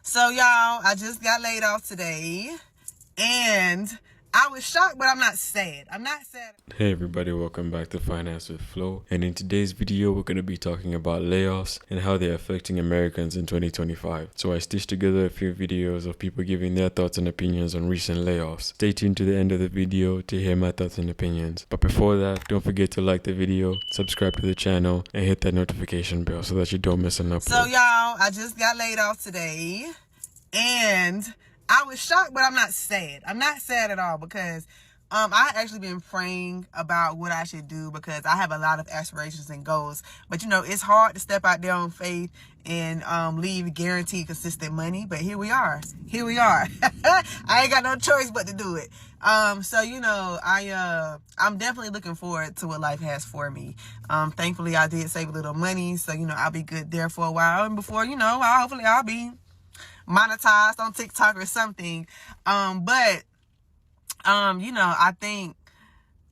So y'all, I just got laid off today and I was shocked, but I'm not sad. Hey everybody, welcome back to Finance with Flo, and in today's video we're going to be talking about layoffs and how they're affecting Americans in 2025. So I stitched together a few videos of people giving their thoughts and opinions on recent layoffs. Stay tuned to the end of the video to hear my thoughts and opinions. But before that, don't forget to like the video, subscribe to the channel, and hit that notification bell so that you don't miss an upload. So y'all, I just got laid off today and I was shocked, but I'm not sad. I'm not sad at all because I actually been praying about what I should do because I have a lot of aspirations and goals. But you know, it's hard to step out there on faith and leave guaranteed consistent money. But here we are. I ain't got no choice but to do it. So you know, I'm definitely looking forward to what life has for me. Thankfully I did save a little money, so you know, I'll be good there for a while. And before you know, hopefully I'll be monetized on TikTok or something. You know, I think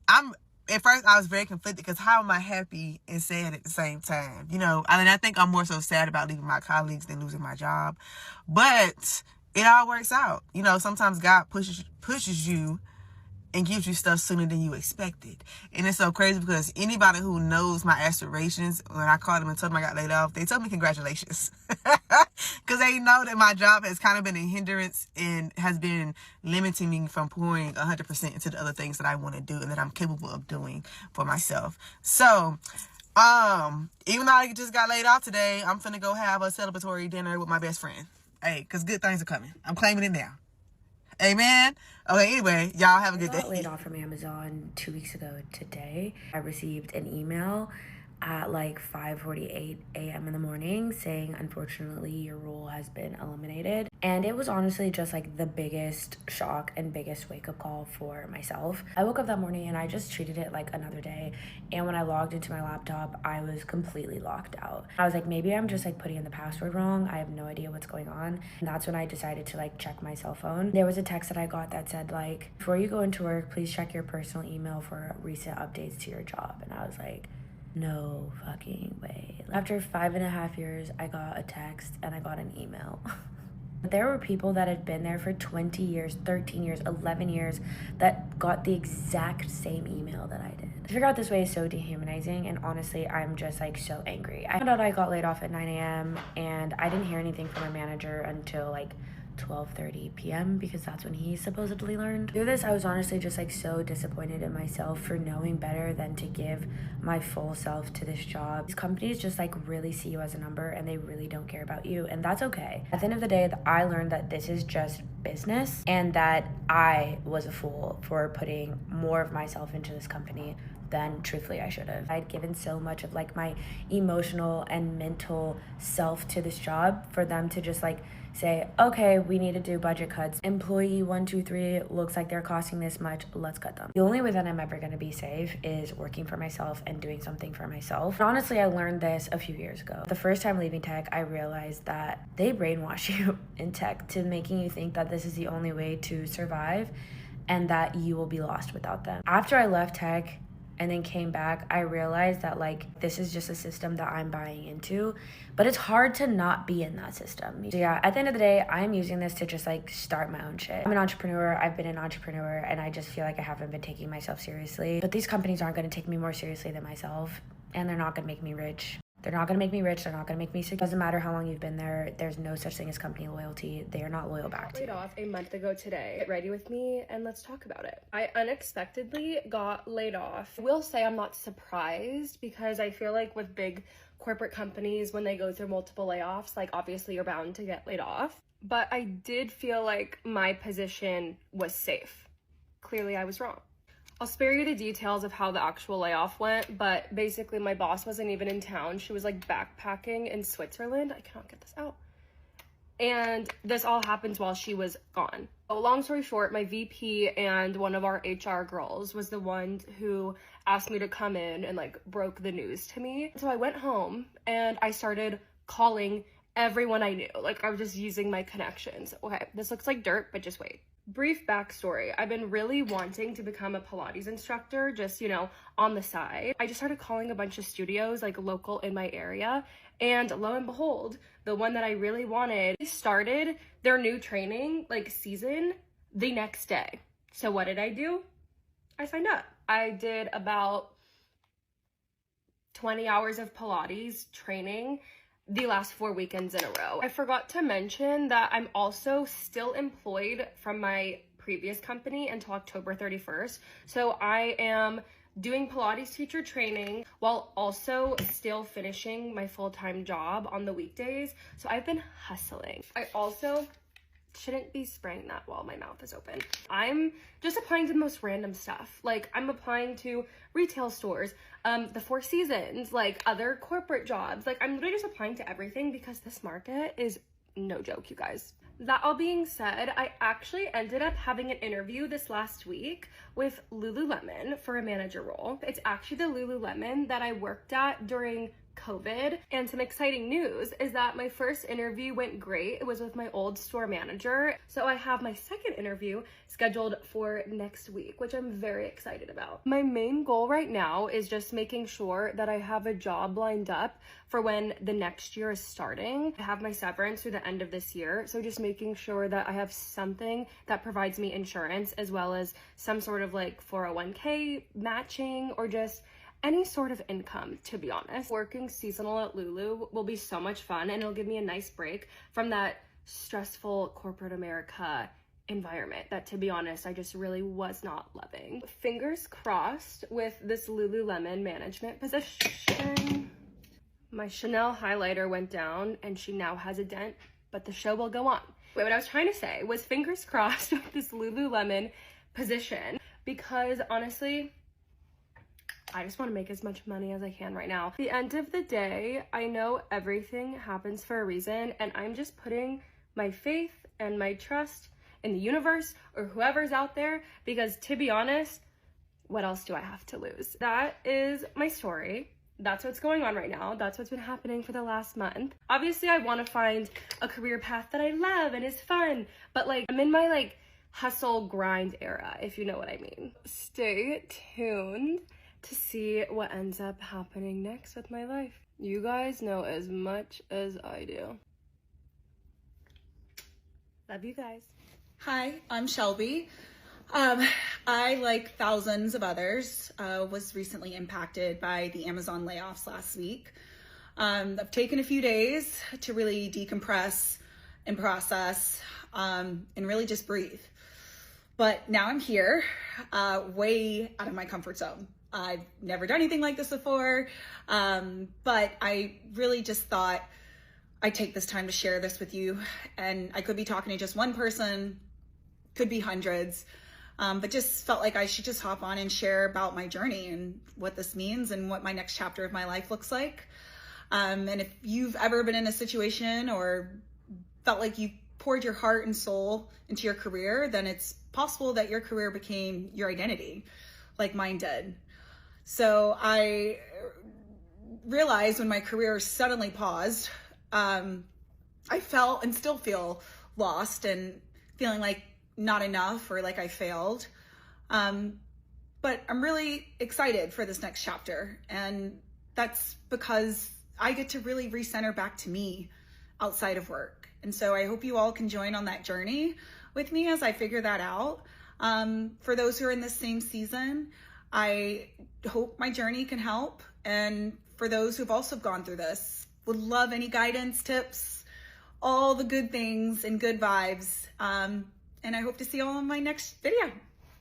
at first I was very conflicted because how am I happy and sad at the same time? You know, I think I'm more so sad about leaving my colleagues than losing my job. But it all works out. You know, sometimes God pushes you and gives you stuff sooner than you expected. And it's so crazy because anybody who knows my aspirations, when I called them and told them I got laid off, they told me congratulations. Because they know that my job has kind of been a hindrance and has been limiting me from pouring 100% into the other things that I want to do and that I'm capable of doing for myself. So, even though I just got laid off today, I'm finna go have a celebratory dinner with my best friend. Hey, because good things are coming. I'm claiming it now. Amen. Okay, anyway, y'all have a good day. I got laid off from Amazon 2 weeks ago today. I received an email at like 5:48 a.m. in the morning saying, unfortunately, your role has been eliminated. And it was honestly just like the biggest shock and biggest wake-up call for myself. I woke up that morning and I just treated it like another day. And when I logged into my laptop, I was completely locked out. I was like, maybe I'm just like putting in the password wrong. I have no idea what's going on. And that's when I decided to like check my cell phone. There was a text that I got that said like, before you go into work, please check your personal email for recent updates to your job. And I was like, no fucking way. After 5.5 years, I got a text and I got an email. There were people that had been there for 20 years, 13 years, 11 years that got the exact same email that I did. To figure out this way is so dehumanizing, and honestly, I'm just like so angry. I found out I got laid off at 9 a.m. and I didn't hear anything from my manager until like 12:30 p.m. because that's when he supposedly learned. Through this, I was honestly just like so disappointed in myself for knowing better than to give my full self to this job. These companies just like really see you as a number and they really don't care about you, and that's okay. At the end of the day, I learned that this is just business and that I was a fool for putting more of myself into this company than truthfully I should have. I'd given so much of like my emotional and mental self to this job for them to just like say, okay, we need to do budget cuts. Employee 123 looks like they're costing this much, let's cut them. The only way that I'm ever gonna be safe is working for myself and doing something for myself. And honestly, I learned this a few years ago. The first time leaving tech, I realized that they brainwash you in tech to making you think that this is the only way to survive and that you will be lost without them. After I left tech, and then came back, I realized that like this is just a system that I'm buying into, but it's hard to not be in that system. So yeah, at the end of the day, I'm using this to just like start my own shit. I'm an entrepreneur, I've been an entrepreneur, and I just feel like I haven't been taking myself seriously. But these companies aren't gonna take me more seriously than myself, and they're not gonna make me rich. They're not gonna make me rich, they're not gonna make me sick. Doesn't matter how long you've been there, there's no such thing as company loyalty. They are not loyal back to you. Laid off a month ago today. Get ready with me and let's talk about it. I unexpectedly got laid off. I will say I'm not surprised because I feel like with big corporate companies, when they go through multiple layoffs, like obviously you're bound to get laid off. But I did feel like my position was safe. Clearly I was wrong. I'll spare you the details of how the actual layoff went, but basically my boss wasn't even in town. She was like backpacking in Switzerland. I cannot get this out. And this all happens while she was gone. So long story short, my VP and one of our HR girls was the one who asked me to come in and like broke the news to me. So I went home and I started calling everyone I knew. Like I was just using my connections. Okay, this looks like dirt, but just wait. Brief backstory. I've been really wanting to become a Pilates instructor, just, on the side. I just started calling a bunch of studios, like local in my area, and lo and behold, the one that I really wanted started their new training, season the next day. So what did I do? I signed up. I did about 20 hours of Pilates training the last 4 weekends in a row. I forgot to mention that I'm also still employed from my previous company until October 31st. So I am doing Pilates teacher training while also still finishing my full-time job on the weekdays. So I've been hustling. I also shouldn't be spraying that while my mouth is open. I'm just applying to the most random stuff. I'm applying to retail stores, the Four Seasons, other corporate jobs. I'm literally just applying to everything because this market is no joke, you guys. That all being said, I actually ended up having an interview this last week with Lululemon for a manager role. It's actually the Lululemon that I worked at during COVID. And some exciting news is that my first interview went great. It was with my old store manager. So I have my second interview scheduled for next week, which I'm very excited about. My main goal right now is just making sure that I have a job lined up for when the next year is starting. I have my severance through the end of this year. So just making sure that I have something that provides me insurance as well as some sort of 401k matching or just any sort of income, to be honest. Working seasonal at Lulu will be so much fun and it'll give me a nice break from that stressful corporate America environment that, to be honest, I just really was not loving. Fingers crossed with this Lululemon management position. My Chanel highlighter went down and she now has a dent, but the show will go on. Wait, what I was trying to say was fingers crossed with this Lululemon position because honestly, I just want to make as much money as I can right now. At the end of the day, I know everything happens for a reason, and I'm just putting my faith and my trust in the universe or whoever's out there because, to be honest, what else do I have to lose? That is my story. That's what's going on right now. That's what's been happening for the last month. Obviously, I want to find a career path that I love and is fun, but I'm in my hustle grind era, if you know what I mean. Stay tuned to see what ends up happening next with my life. You guys know as much as I do. Love you guys. Hi, I'm Shelby. I, like thousands of others, was recently impacted by the Amazon layoffs last week. I've taken a few days to really decompress and process and really just breathe. But now I'm here, way out of my comfort zone. I've never done anything like this before, but I really just thought I'd take this time to share this with you. And I could be talking to just one person, could be hundreds, but just felt like I should just hop on and share about my journey and what this means and what my next chapter of my life looks like. And if you've ever been in a situation or felt like you poured your heart and soul into your career, then it's possible that your career became your identity, like mine did. So I realized when my career suddenly paused, I felt and still feel lost and feeling like not enough or like I failed. But I'm really excited for this next chapter. And that's because I get to really recenter back to me outside of work. And so I hope you all can join on that journey with me as I figure that out. For those who are in the same season, I hope my journey can help. And for those who've also gone through this, would love any guidance, tips, all the good things and good vibes. And I hope to see you all in my next video.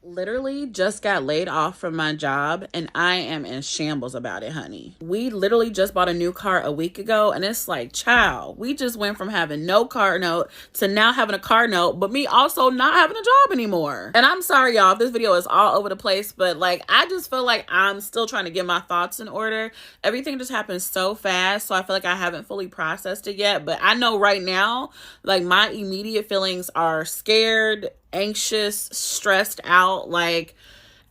Literally just got laid off from my job and I am in shambles about it, honey. We literally just bought a new car a week ago and it's like, child, we just went from having no car note to now having a car note, but me also not having a job anymore. And I'm sorry, y'all, if this video is all over the place, but I just feel like I'm still trying to get my thoughts in order. Everything just happened so fast, so I feel like I haven't fully processed it yet. But I know right now, my immediate feelings are scared, anxious, stressed out.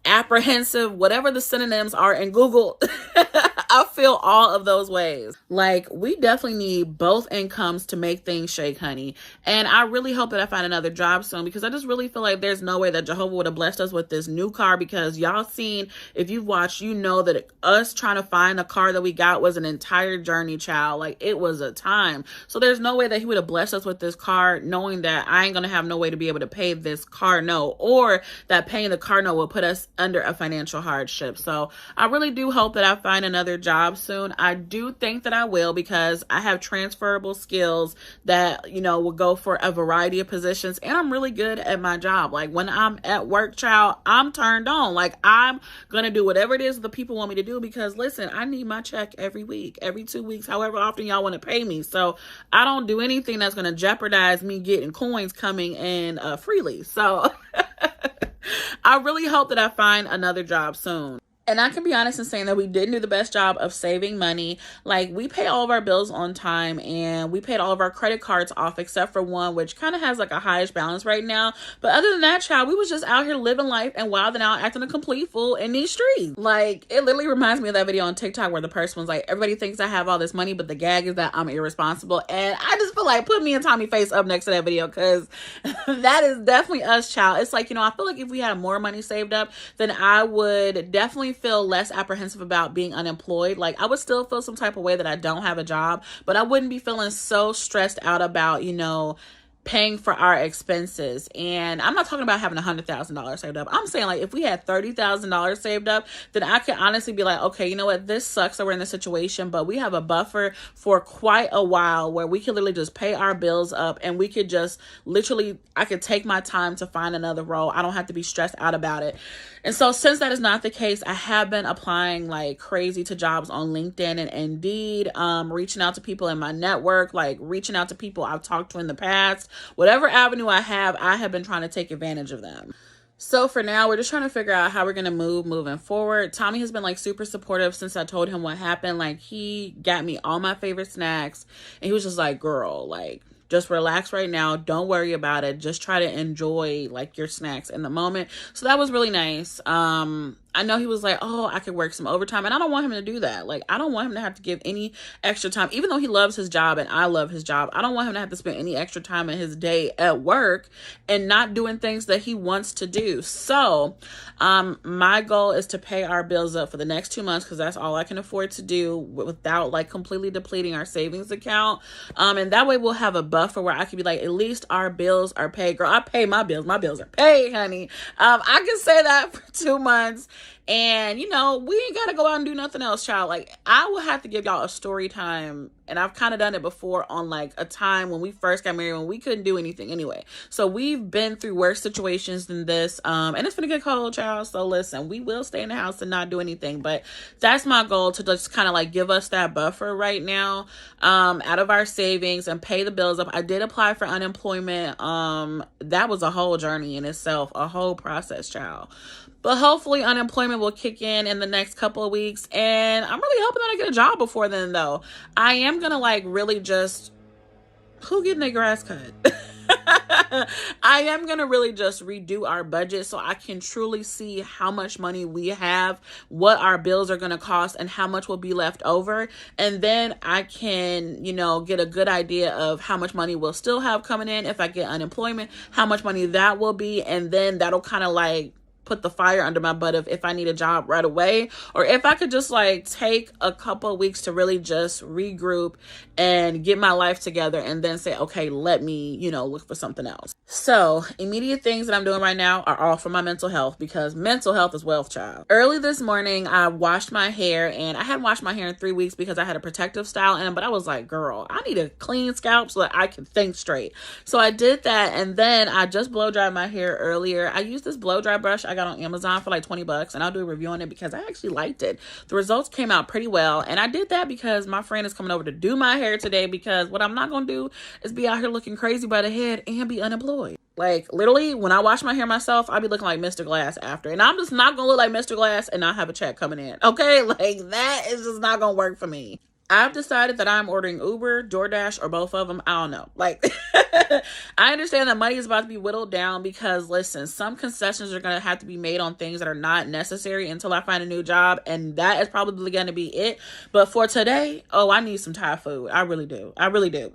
apprehensive, whatever the synonyms are in Google. I feel all of those ways. Like, we definitely need both incomes to make things shake, honey. And I really hope that I find another job soon, because I just really feel like there's no way that Jehovah would have blessed us with this new car, because y'all seen, if you've watched, you know that us trying to find a car that we got was an entire journey, child. Like, it was a time. So there's no way that he would have blessed us with this car knowing that I ain't gonna have no way to be able to pay this car note, or that paying the car note will put us under a financial hardship. So I really do hope that I find another job soon. I do think that I will, because I have transferable skills that, you know, will go for a variety of positions, and I'm really good at my job. Like, when I'm at work, child, I'm turned on. Like, I'm gonna do whatever it is the people want me to do, because listen, I need my check every week, every 2 weeks, however often y'all want to pay me. So I don't do anything that's gonna jeopardize me getting coins coming in freely. So I really hope that I find another job soon. And I can be honest in saying that we didn't do the best job of saving money. Like, we pay all of our bills on time, and we paid all of our credit cards off except for one, which kind of has like a highish balance right now. But other than that, child, we was just out here living life and wilding out, acting a complete fool in these streets. Like, it literally reminds me of that video on TikTok where the person was like, everybody thinks I have all this money, but the gag is that I'm irresponsible. And I just feel like, put me and Tommy Face up next to that video, because that is definitely us, child. It's like, you know, I feel like if we had more money saved up, then I would definitely feel less apprehensive about being unemployed. Like, I would still feel some type of way that I don't have a job, but I wouldn't be feeling so stressed out about, you know, paying for our expenses. And I'm not talking about having $100,000 saved up. I'm saying, like, if we had $30,000 saved up, then I could honestly be like, okay, you know what, this sucks that we're in this situation, but we have a buffer for quite a while where we could literally just pay our bills up, and we could just literally, I could take my time to find another role. I don't have to be stressed out about it. And so since that is not the case, I have been applying like crazy to jobs on LinkedIn and Indeed, reaching out to people in my network, like reaching out to people I've talked to in the past. Whatever avenue I have been trying to take advantage of them. So for now, we're just trying to figure out how we're going to moving forward. Tommy has been like super supportive since I told him what happened. Like, he got me all my favorite snacks, and he was just like, girl, like, just relax right now. Don't worry about it. Just try to enjoy like your snacks in the moment. So that was really nice. I know he was like, oh, I could work some overtime. And I don't want him to do that. Like, I don't want him to have to give any extra time, even though he loves his job and I love his job. I don't want him to have to spend any extra time in his day at work and not doing things that he wants to do. So my goal is to pay our bills up for the next 2 months, because that's all I can afford to do without like completely depleting our savings account. And that way we'll have a buffer where I can be like, at least our bills are paid. Girl, I pay my bills. My bills are paid, honey. I can say that for 2 months. And, you know, we ain't got to go out and do nothing else, child. Like, I will have to give y'all a story time. And I've kind of done it before on like a time when we first got married, when we couldn't do anything anyway. So we've been through worse situations than this. And it's gonna get cold, child. So listen, we will stay in the house and not do anything. But that's my goal, to just kind of like give us that buffer right now, out of our savings, and pay the bills up. I did apply for unemployment. That was a whole journey in itself, a whole process, child. But hopefully unemployment will kick in the next couple of weeks. And I'm really hoping that I get a job before then, though. I am going to like really just, who getting their grass cut? I am going to really just redo our budget so I can truly see how much money we have, what our bills are going to cost, and how much will be left over. And then I can, you know, get a good idea of how much money we'll still have coming in if I get unemployment, how much money that will be. And then that'll kind of like put the fire under my butt of if I need a job right away, or if I could just like take a couple of weeks to really just regroup and get my life together, and then say, okay, let me, you know, look for something else. So immediate things that I'm doing right now are all for my mental health, because mental health is wealth, child. Early this morning, I washed my hair, and I hadn't washed my hair in 3 weeks because I had a protective style in, but I was like, girl, I need a clean scalp so that I can think straight. So I did that, and then I just blow dried my hair earlier. I used this blow dry brush I got on Amazon for like $20, and I'll do a review on it because I actually liked it. The results came out pretty well, and I did that because my friend is coming over to do my hair today, because what I'm not gonna do is be out here looking crazy by the head and be unemployed. Like, literally, when I wash my hair myself, I'll be looking like Mr. Glass after, and I'm just not gonna look like Mr. Glass and not have a check coming in, okay? Like, that is just not gonna work for me. I've decided that I'm ordering Uber, DoorDash, or both of them. I don't know. Like, I understand that money is about to be whittled down because, listen, some concessions are going to have to be made on things that are not necessary until I find a new job. And that is probably going to be it. But for today, oh, I need some Thai food. I really do. I really do.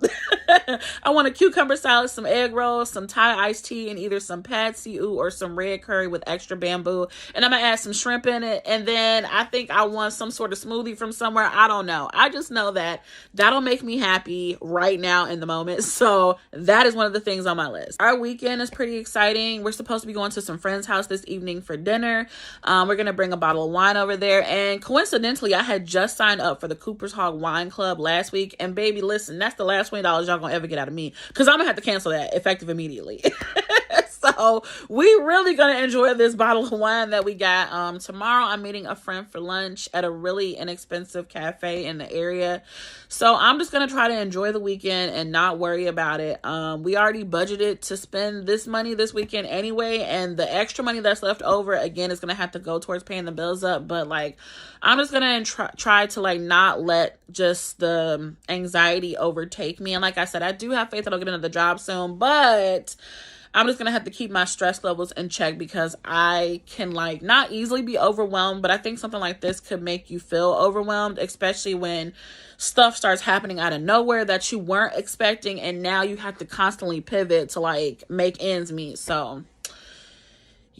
I want a cucumber salad, some egg rolls, some Thai iced tea, and either some pad see ew or some red curry with extra bamboo. And I'm going to add some shrimp in it. And then I think I want some sort of smoothie from somewhere. I don't know. I just know that that'll make me happy right now in the moment. So that is one of the things on my list. Our weekend is pretty exciting. We're supposed to be going to some friend's house this evening for dinner. We're going to bring a bottle of wine over there. And coincidentally, I had just signed up for the Cooper's Hawk Wine Club last week. And baby, listen, that's the last $20 y'all gonna ever get out of me, because I'm gonna have to cancel that effective immediately. So we really gonna enjoy this bottle of wine that we got. Tomorrow I'm meeting a friend for lunch at a really inexpensive cafe in the area. So I'm just gonna try to enjoy the weekend and not worry about it. We already budgeted to spend this money this weekend anyway, and the extra money that's left over again is gonna have to go towards paying the bills up. But like, I'm just gonna try to like not let just the anxiety overtake me. And like I said, I do have faith that I'll get another job soon, but I'm just going to have to keep my stress levels in check because I can like not easily be overwhelmed, but I think something like this could make you feel overwhelmed, especially when stuff starts happening out of nowhere that you weren't expecting. And now you have to constantly pivot to like make ends meet. So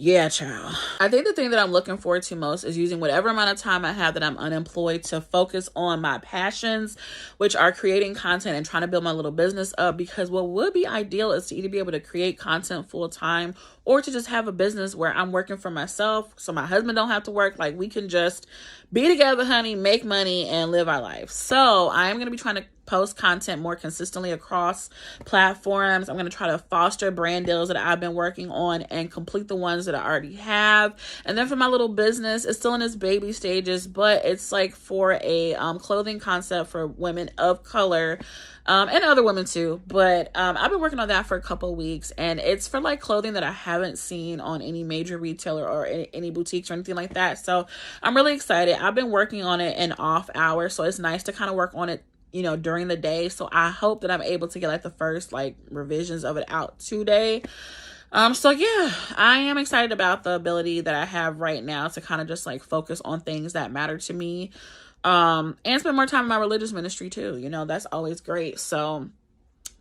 yeah, child. I think the thing that I'm looking forward to most is using whatever amount of time I have that I'm unemployed to focus on my passions, which are creating content and trying to build my little business up. Because what would be ideal is to either be able to create content full time or to just have a business where I'm working for myself so my husband don't have to work. Like, we can just be together, honey, make money, and live our life. So I'm going to be trying to post content more consistently across platforms. I'm going to try to foster brand deals that I've been working on and complete the ones that I already have. And then for my little business, it's still in its baby stages, but it's like for a clothing concept for women of color, and other women too. But I've been working on that for a couple of weeks, and it's for like clothing that I haven't seen on any major retailer or any boutiques or anything like that. So I'm really excited. I've been working on it in off hours, so it's nice to kind of work on it, you know, during the day. So I hope that I'm able to get like the first like revisions of it out today. So yeah, I am excited about the ability that I have right now to kind of just like focus on things that matter to me. And spend more time in my religious ministry too. You know, that's always great. So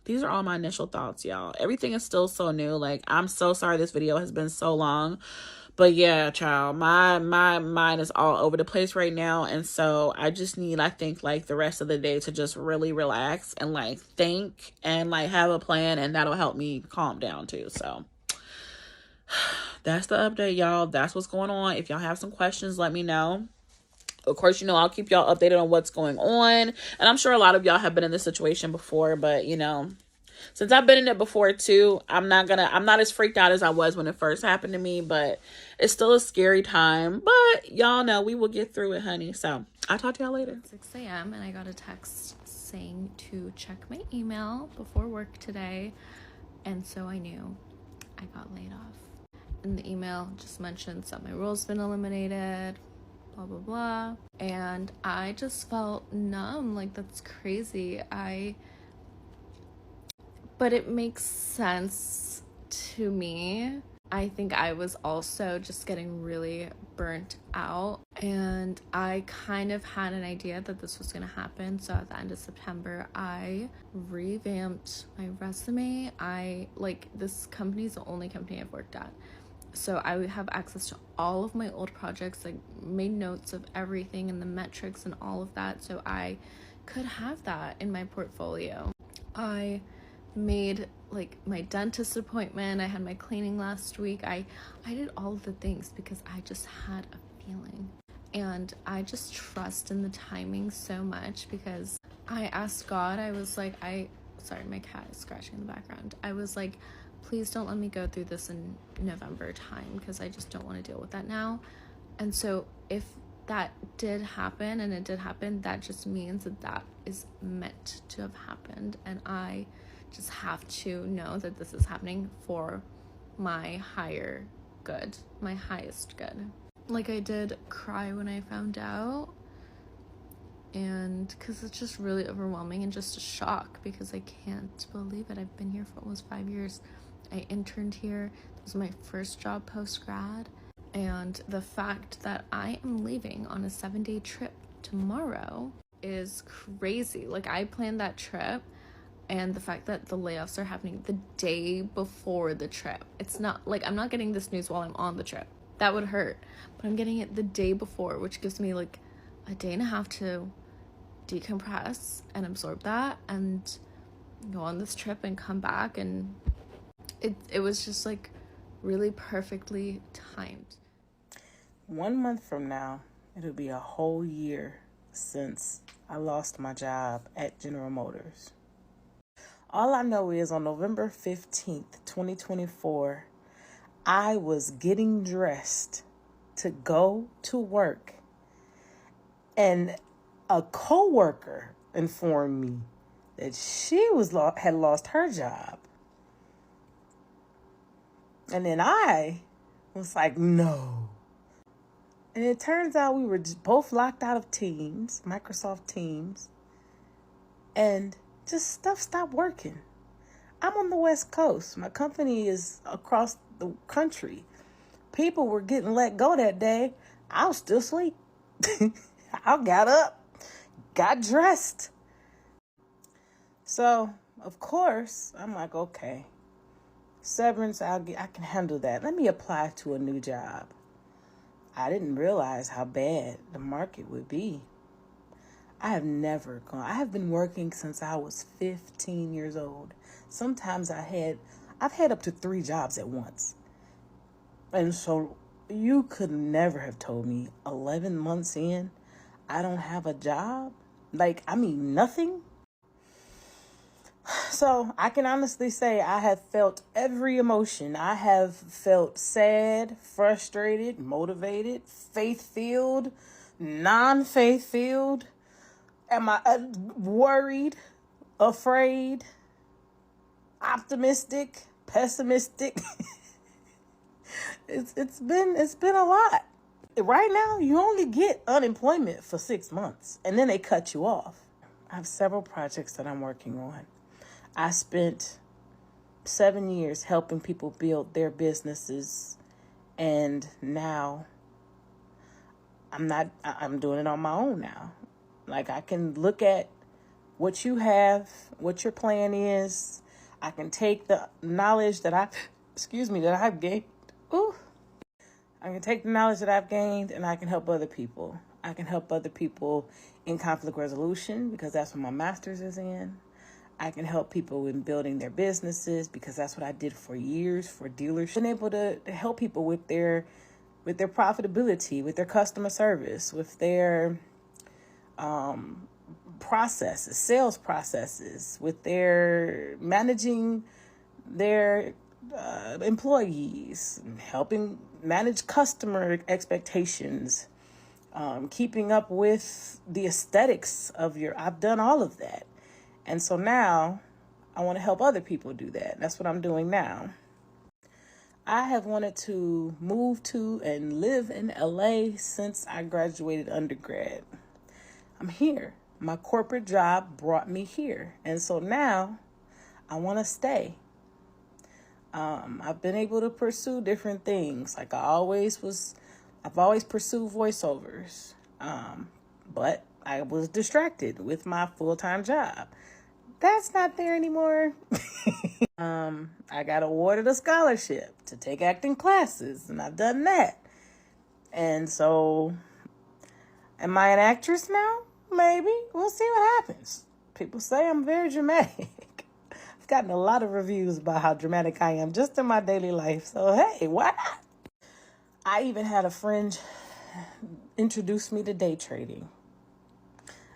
these are all my initial thoughts, y'all. Everything is still so new. Like, I'm so sorry this video has been so long. But yeah, child, my mind is all over the place right now. And so I just need, I think, like the rest of the day to just really relax and like think and like have a plan. And that'll help me calm down too. So that's the update, y'all. That's what's going on. If y'all have some questions, let me know. Of course, you know, I'll keep y'all updated on what's going on. And I'm sure a lot of y'all have been in this situation before, but you know, since I've been in it before too, I'm not as freaked out as I was when it first happened to me, but it's still a scary time. But y'all know we will get through it, honey. So I'll talk to y'all later. 6 a.m. and I got a text saying to check my email before work today. And so I knew I got laid off. And the email just mentions that my role's been eliminated, blah, blah, blah. And I just felt numb. Like, that's crazy. But it makes sense to me. I think I was also just getting really burnt out, and I kind of had an idea that this was going to happen. So at the end of September, I revamped my resume. This company is the only company I've worked at. So I have access to all of my old projects, like made notes of everything and the metrics and all of that. So I could have that in my portfolio. I made like my dentist appointment. I had my cleaning last week. I did all of the things because I just had a feeling. And I just trust in the timing so much because I asked God, I was like, sorry, my cat is scratching in the background. I was like, please don't let me go through this in November time because I just don't want to deal with that now. And so if that did happen, and it did happen, that just means that is meant to have happened. And I just have to know that this is happening for my higher good, my highest good. Like, I did cry when I found out, And because it's just really overwhelming and just a shock, because I can't believe it. I've been here for almost 5 years. I interned here. This was my first job post-grad. And the fact that I am leaving on a 7-day trip tomorrow is crazy. Like, I planned that trip, and the fact that the layoffs are happening the day before the trip. It's not like I'm not getting this news while I'm on the trip. That would hurt. But I'm getting it the day before, which gives me like a day and a half to decompress and absorb that and go on this trip and come back. And it was just like really perfectly timed. 1 month from now, it'll be a whole year since I lost my job at General Motors. All I know is on November 15th, 2024, I was getting dressed to go to work, and a coworker informed me that she had lost her job. And then I was like, no. And it turns out we were both locked out of Teams, Microsoft Teams, and just stuff stopped working. I'm on the West Coast. My company is across the country. People were getting let go that day. I was still asleep. I got up, got dressed. So, of course, I'm like, okay, severance, I can handle that. Let me apply to a new job. I didn't realize how bad the market would be. I have been working since I was 15 years old. Sometimes I've had up to 3 jobs at once. And so you could never have told me 11 months in, I don't have a job. Like, I mean, nothing. So I can honestly say I have felt every emotion. I have felt sad, frustrated, motivated, faith-filled, non-faith-filled. Am I worried, afraid, optimistic, pessimistic? It's been a lot. Right now, you only get unemployment for 6 months, and then they cut you off. I have several projects that I'm working on. I spent 7 years helping people build their businesses, and now I'm doing it on my own now. Like, I can look at what you have, what your plan is. I can take the knowledge that I've gained. I can take the knowledge that I've gained, and I can help other people. I can help other people in conflict resolution, because that's what my master's is in. I can help people in building their businesses, because that's what I did for years for dealers. Been able to help people with their profitability, with their customer service, with their processes, sales processes, with their managing their employees, helping manage customer expectations, keeping up with the aesthetics of I've done all of that. And so now I want to help other people do that. That's what I'm doing now. I have wanted to move to and live in LA since I graduated undergrad. I'm here. My corporate job brought me here. And so now I want to stay. I've been able to pursue different things. Like I've always pursued voiceovers. But I was distracted with my full-time job. That's not there anymore. I got awarded a scholarship to take acting classes, and I've done that. And so, am I an actress now? Maybe. We'll see what happens. People say I'm very dramatic. I've gotten a lot of reviews about how dramatic I am just in my daily life. So, hey, why not? I even had a friend introduce me to day trading.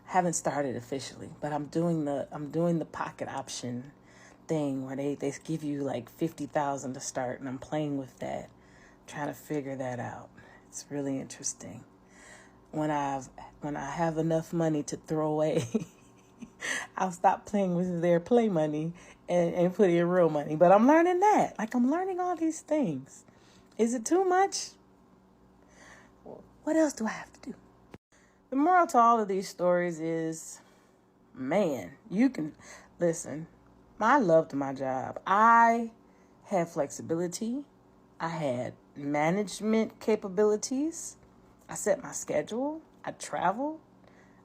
Haven't started officially, but I'm doing the pocket option thing where they give you like 50,000 to start, and I'm playing with that, trying to figure that out. It's really interesting. When I have enough money to throw away, I'll stop playing with their play money and put in real money. But I'm learning that. Like, I'm learning all these things. Is it too much? What else do I have to do? The moral to all of these stories is, man, you can listen. I loved my job. I had flexibility. I had management capabilities. I set my schedule. I traveled.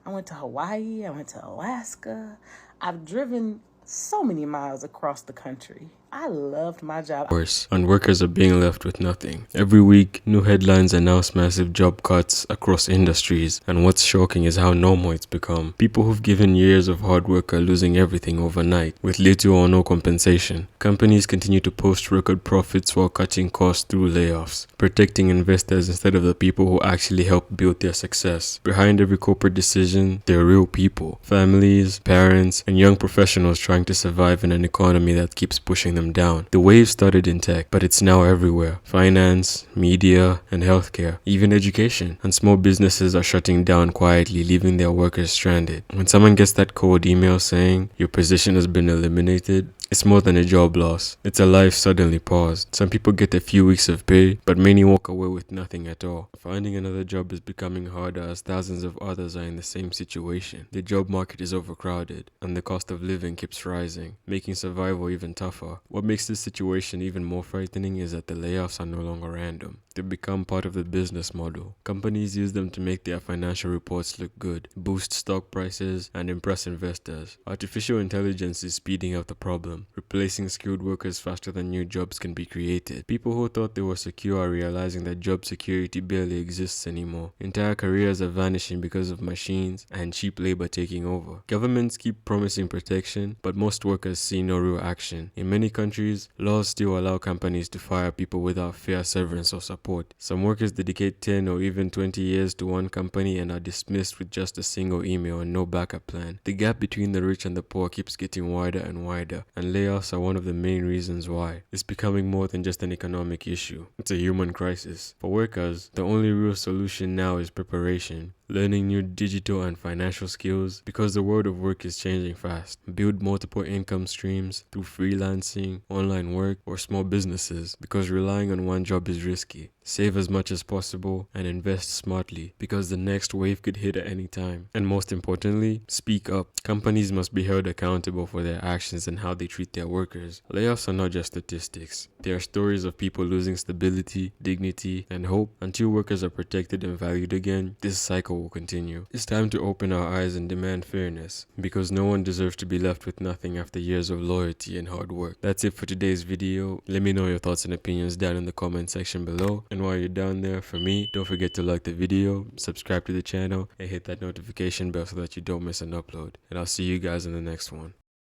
I went to Hawaii. I went to Alaska. I've driven so many miles across the country. I loved my job. Worse, and workers are being left with nothing. Every week, new headlines announce massive job cuts across industries, and what's shocking is how normal it's become. People who've given years of hard work are losing everything overnight, with little or no compensation. Companies continue to post record profits while cutting costs through layoffs, protecting investors instead of the people who actually help build their success. Behind every corporate decision, there are real people, families, parents, and young professionals trying to survive in an economy that keeps pushing them down. The wave started in tech, but it's now everywhere. Finance, media, and healthcare, even education. And small businesses are shutting down quietly, leaving their workers stranded. When someone gets that cold email saying your position has been eliminated, it's more than a job loss. It's a life suddenly paused. Some people get a few weeks of pay, but many walk away with nothing at all. Finding another job is becoming harder as thousands of others are in the same situation. The job market is overcrowded, and the cost of living keeps rising, making survival even tougher. What makes this situation even more frightening is that the layoffs are no longer random. They've become part of the business model. Companies use them to make their financial reports look good, boost stock prices, and impress investors. Artificial intelligence is speeding up the problem, replacing skilled workers faster than new jobs can be created. People who thought they were secure are realizing that job security barely exists anymore. Entire careers are vanishing because of machines and cheap labor taking over. Governments keep promising protection, but most workers see no real action. In many countries, laws still allow companies to fire people without fair severance or support. Some workers dedicate 10 or even 20 years to one company and are dismissed with just a single email and no backup plan. The gap between the rich and the poor keeps getting wider and wider, and layoffs are one of the main reasons why. It's becoming more than just an economic issue. It's a human crisis. For workers, the only real solution now is preparation. Learning new digital and financial skills, because the world of work is changing fast. Build multiple income streams through freelancing, online work, or small businesses, because relying on one job is risky. Save as much as possible and invest smartly, because the next wave could hit at any time. And most importantly, speak up. Companies must be held accountable for their actions and how they treat their workers. Layoffs are not just statistics. They are stories of people losing stability, dignity, and hope. Until workers are protected and valued again, this cycle will continue. It's time to open our eyes and demand fairness, because no one deserves to be left with nothing after years of loyalty and hard work. That's it for today's video. Let me know your thoughts and opinions down in the comment section below. And while you're down there, for me, don't forget to like the video, subscribe to the channel, and hit that notification bell so that you don't miss an upload. And I'll see you guys in the next one.